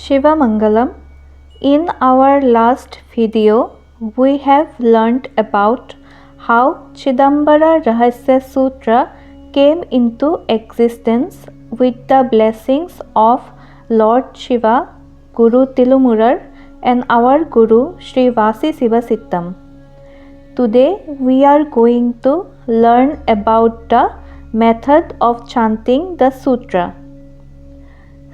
Shiva Mangalam. In our last video, we have learned about how Chidambaram Rahasya Sutra came into existence with the blessings of Lord Shiva, Guru Tilumurar, and our Guru Sri Vasi Siva Sittam. Today we are going to learn about the method of chanting the sutra.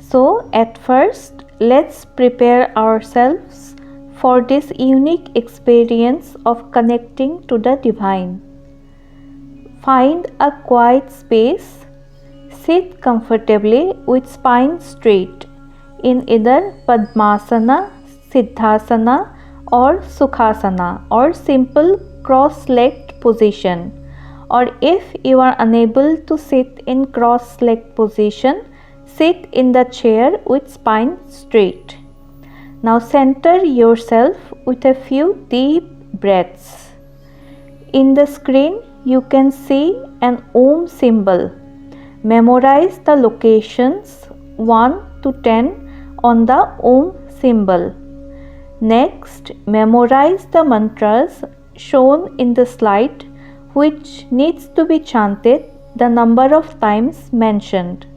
So at first, let's prepare ourselves for this unique experience of connecting to the divine. Find a quiet space, sit comfortably with spine straight in either Padmasana, Siddhasana or Sukhasana or simple cross-legged position, or if you are unable to sit in cross-legged position, sit in the chair with spine straight. Now center yourself with a few deep breaths. In the screen you can see an Om symbol. Memorize the locations 1 to 10 on the Om symbol. Next, memorize the mantras shown in the slide which needs to be chanted the number of times mentioned.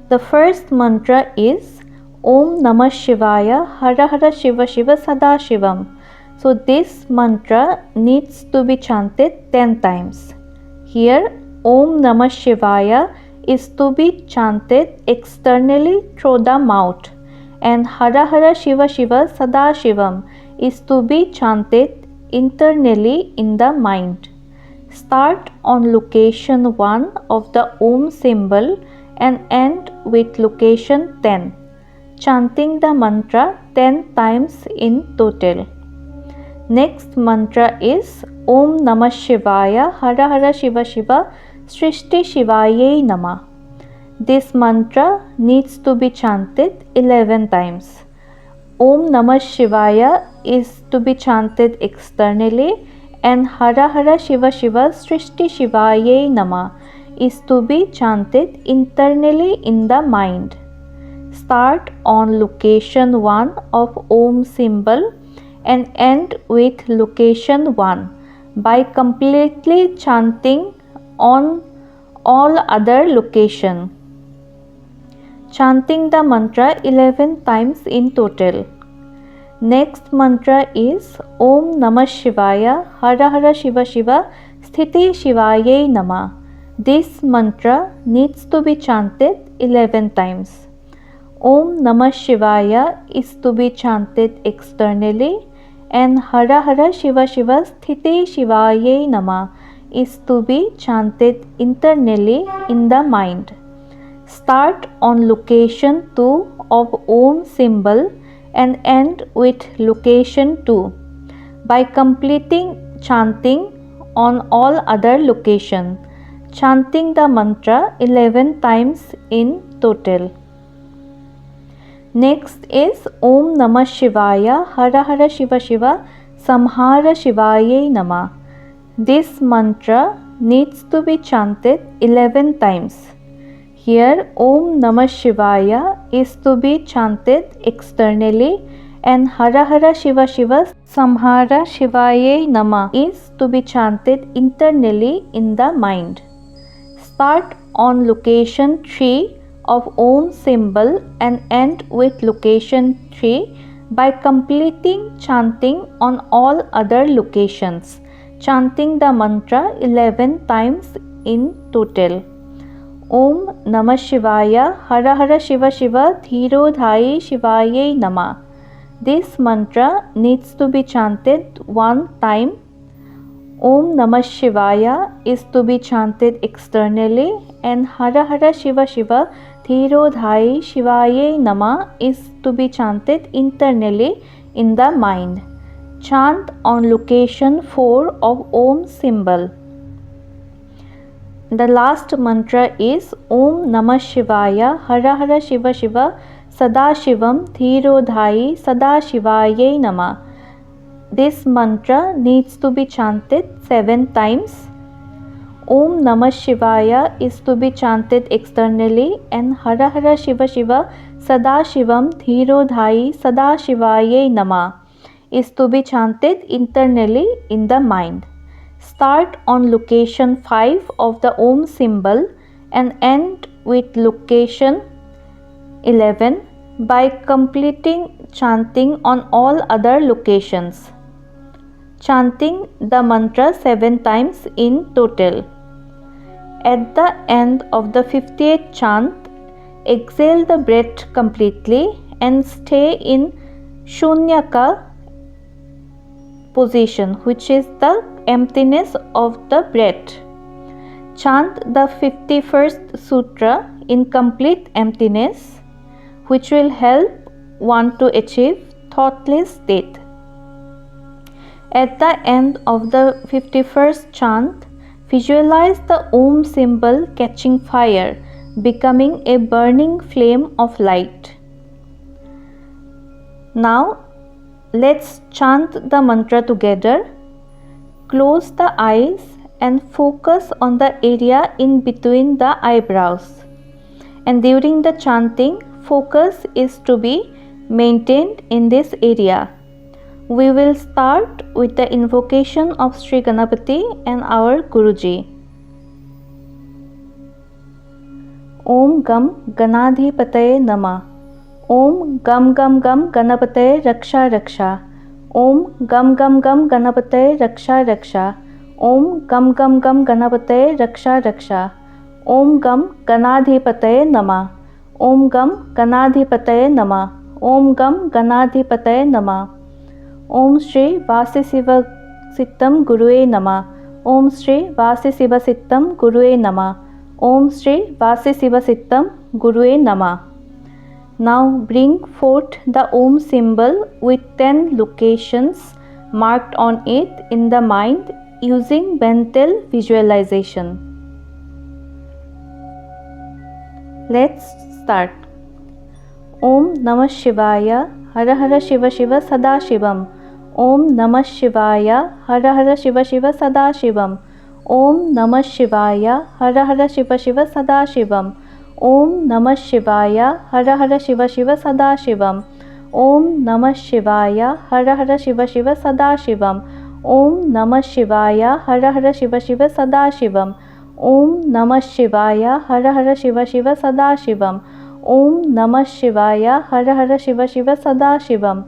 The first mantra is Om Namah Shivaya Hara Hara Shiva Shiva Sada Shivam. So this mantra needs to be chanted 10 times. Here Om Namah Shivaya is to be chanted externally through the mouth, and Hara Hara Shiva Shiva Sada Shivam is to be chanted internally in the mind. Start on location 1 of the Om symbol and end with location 10, chanting the mantra 10 times in total. Next mantra is Om Namah Shivaya Hara Hara Shiva Shiva Srishti Shivaye Namah. This mantra needs to be chanted 11 times. Om Namah Shivaya is to be chanted externally, and Hara Hara Shiva Shiva Srishti Shivaye Namah is to be chanted internally in the mind. Start on location 1 of Om symbol and end with location 1 by completely chanting on all other locations. Chanting the mantra 11 times in total. Next mantra is Om Namah Shivaya Hara Hara Shiva Shiva Sthiti Shivaye Namah. This mantra needs to be chanted 11 times. Om Namah Shivaya is to be chanted externally, and Hara Hara Shiva Shiva Sthiti Shivaye Namah is to be chanted internally in the mind. Start on location 2 of Om symbol and end with location 2 by completing chanting on all other locations, chanting the mantra 11 times in total. Next is Om Namah Shivaya Hara Hara Shiva Shiva Samhara Shivaye Namah. This mantra needs to be chanted 11 times. Here Om Namah Shivaya is to be chanted externally, and Hara Hara Shiva Shiva Samhara Shivaye Namah is to be chanted internally in the mind. Start on location 3 of Om symbol and end with location 3 by completing chanting on all other locations, chanting the mantra 11 times in total. Om Namah Shivaya Hara Hara Shiva Shiva Dhirodhayi Shivaye Namah. This mantra needs to be chanted 1 time. Om Namah Shivaya is to be chanted externally, and Hara Hara Shiva Shiva Dhirodhayi Shivaye Namah is to be chanted internally in the mind. Chant on location 4 of Om symbol. The last mantra is Om Namah Shivaya Hara Hara Shiva Shiva Sada Shivam Dhirodhayi Sada Shivaye Namah. This mantra needs to be chanted 7 times. Om Namah Shivaya is to be chanted externally, and Hara Hara Shiva Shiva Sadashivam Dhirodhai Sadashivaya Namah is to be chanted internally in the mind. Start on location 5 of the Om symbol and end with location 11 by completing chanting on all other locations. Chanting the mantra 7 times in total. At the end of the 58th chant, exhale the breath completely and stay in Shunyaka position, which is the emptiness of the breath. Chant the 51st sutra in complete emptiness, which will help one to achieve thoughtless state. At the end of the 51st chant, visualize the Om symbol catching fire, becoming a burning flame of light. Now, let's chant the mantra together. Close the eyes and focus on the area in between the eyebrows. And during the chanting, focus is to be maintained in this area. We will start with the invocation of Sri Ganapati and our Guruji. Om Gam Ganadhipataye Namah. Om Gam Gam Gam Ganapataye Raksha Raksha. Om Gam Gam Gam Ganapataye Raksha Raksha. Om Gam Gam Gam Ganapataye Raksha Raksha. Om Gam Ganadhipataye Namah. Om Gam Ganadhipataye Namah. Om Gam Ganadhipataye Namah. Om Shri Vasi Siva Sittam Gurue Namah. Om Shri Vasi Siva Sittam Gurue Namah. Om Shri Vasi Siva Sittam Gurue Namah. Now bring forth the Om symbol with 10 locations marked on it in the mind using mental visualization. Let's start. Om Namah Shivaya Hara Hara Shiva Shiva Sadashivam. Om Namah Shivaya Hara Hara Shiva Shiva Sadashivam. Om Namah Shivaya Hara Hara Shiva Shiva Sadashivam. Om Namah Shivaya Hara Hara Shiva Shiva Sadashivam. Om Namah Shivaya Hara Hara Shiva Shiva Sadashivam. Om Namah Shivaya Hara Hara Shiva Shiva Sadashivam. Om Namah Shivaya Hara Hara Shiva Shiva Sadashivam. Om Namah Shivaya Hara Hara Shiva Shiva Sadashivam.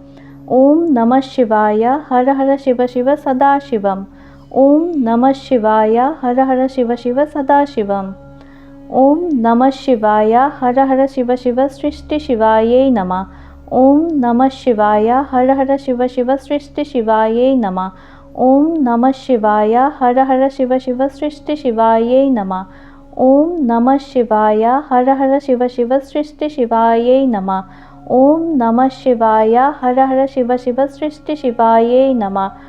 Om Namah Shivaya Hara Hara Shiva Shiva Sadashivam. Om Namah Shivaya Hara Hara Shiva Shiva Sadashivam. Om Namah Shivaya Hara Hara Shiva Shiva Srishti Shivaye Namah. Om Namah Shivaya Hara Hara Shiva Shiva Srishti Shivaye Namah. Om Namah Shivaya Hara Hara Shiva Shiva Srishti Shivaye Namah. Om Namah Shivaya Hara Hara Shiva Shiva Srishti Shivaye Namah. Om Namah Shivaya Hara Hara Shiva Shiva Srishti Shivaye Namah.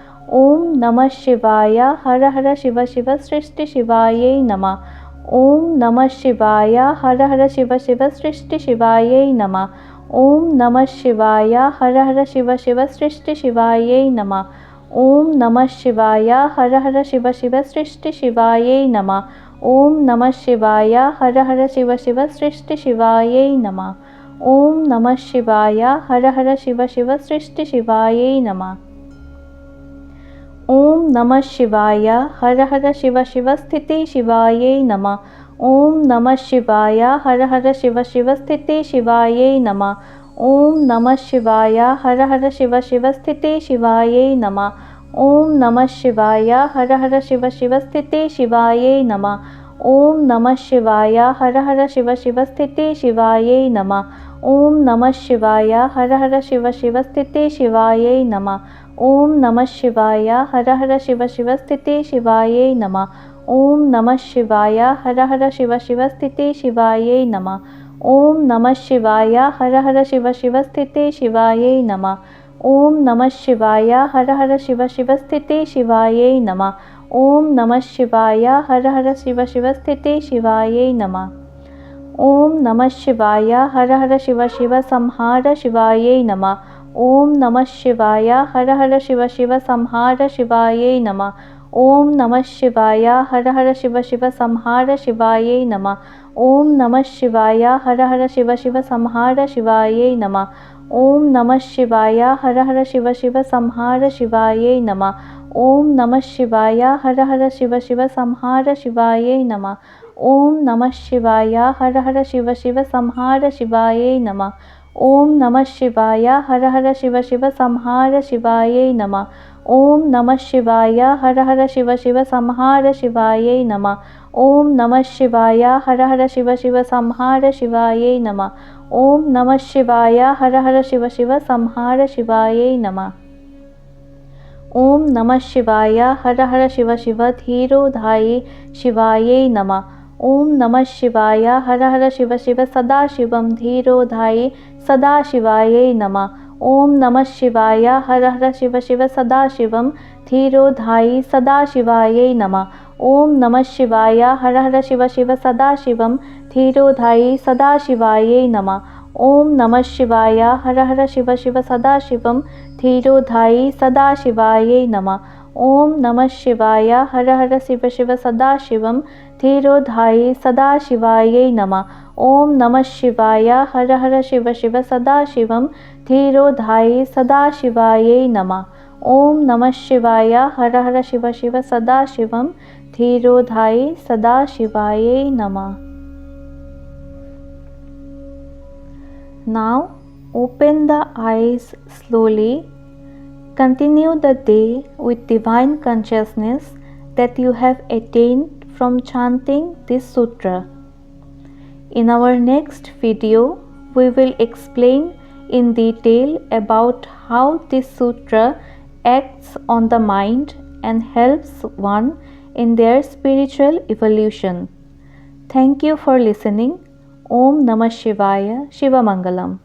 Om Namah Shivaya Hara Hara Shiva Shiva Srishti Shivaye Namah. Om Namah Shivaya Hara Hara Shiva Shiva Srishti Shivaye Namah. Om Namah Shivaya Hara Hara Shiva Shiva Srishti Shivaye Namah. Om Namah Shivaya Hara Hara Shiva Shiva Srishti Shivaye Namah. Om Namah Shivaya Hara Hara Shiva Shiva Srishti Shivaye Namah. Om Namah Shivaya Hara Hara Shiva Shiva Srishti Shivaye Namah. Om Namah Shivaya Hara Hara Shiva Shiva Sthiti Shivaye Namah. Om Namah Shivaya Hara Hara Shiva Shiva Sthiti Shivaye Namah. Om Namah Shivaya Hara Hara Shiva Shiva Sthiti Shivaye Namah. Om Namah Shivaya Hara Hara Shiva Shiva Sthiti Shivaye Namah. Om Namah Shivaya Hara Hara Shiva Shiva Sthiti Shivaye Namah. Om Namah Shivaya Hara Hara Shiva Shiva Sthiti Shivaye Namah. Om Namah Shivaya Hara Hara Shiva Shiva Sthiti Shivaye Namah. Om Namah Shivaya Hara Hara Shiva Shiva Sthiti Shivaye Namah. Om Namah Shivaya Hara Hara Shiva Shiva Sthiti Shivaye Namah. Om Namah Shivaya Hara Hara Shiva Shiva Sthiti Shivaye Namah. Om Namah Shivaya Hara Hara Shiva Shiva Sthiti Shivaye Namah. Om Namah Shivaya Hara Hara Shiva Shiva Samhara Shivaye Namah. Om Namah Shivaya Hara Hara Shiva Shiva Samhara Shivaye Namah. Om Namah Shivaya Hara Hara Shiva Shiva Samhara Shivaye Namah. Om Namah Shivaya Hara Hara Shiva Shiva Samhara Shivaye Namah. Om Namah Shivaya Hara Hara Shiva Shiva Samhara Shivaye Namah. Om Namah Shivaya Hara Hara Shiva Shiva Samhara Shivaye Namah. Om Namah Shivaya Hara Hara Shiva Shiva Samhara Shivaye Namah. Om Namah Shivaya Hara Hara Shiva Shiva Samhara Shivaye Namah. Om Namah Shivaya Hara Hara Shiva Shiva Samhara Shivaye Namah. Om Namah Shivaya Hara Hara Shiva Shiva Samhara Shivaye Namah. Om Namah Shivaya Hara Hara Shiva Shiva Samhara Shivaye Namah. Om Namah Shivaya Hara Hara Shiva Shiva Dhirodhaye Shivaye Namah. Om Namah Shivaya Hara Hara Shiva Shiva Sadashivam Dhirodhaye Sadashivaye Namah. Om Namah Shivaya Hara Hara Shiva Shiva Sadashivam Dhirodhaye Sadashivaye Namah. Om Namah Shivaya Hara Hara Shiva Shiva Sadashivam Dhirodhaye Sadashivaye Namah. Om Namah Shivaya Hara Hara Shiva Shiva Sadashivam Dhirodhaye Sadashivaye Namah. Om Namah Shivaya Hara Hara Shiva Shiva Sadashivam Dhirodhaye Sadashivaye Namah. Om Namah Shivaya Hara Hara Shiva Shiva Sadashivam Dhirodhaye Sadashivaye Namah. Om Namah Shivaya Hara Hara Shiva Shiva Sadashivam Dhirodhaye Sadashivaye Namah. Now open the eyes slowly. Continue the day with divine consciousness that you have attained from chanting this sutra. In our next video, we will explain in detail about how this sutra acts on the mind and helps one in their spiritual evolution. Thank you for listening. Om Namah Shivaya. Shiva Mangalam.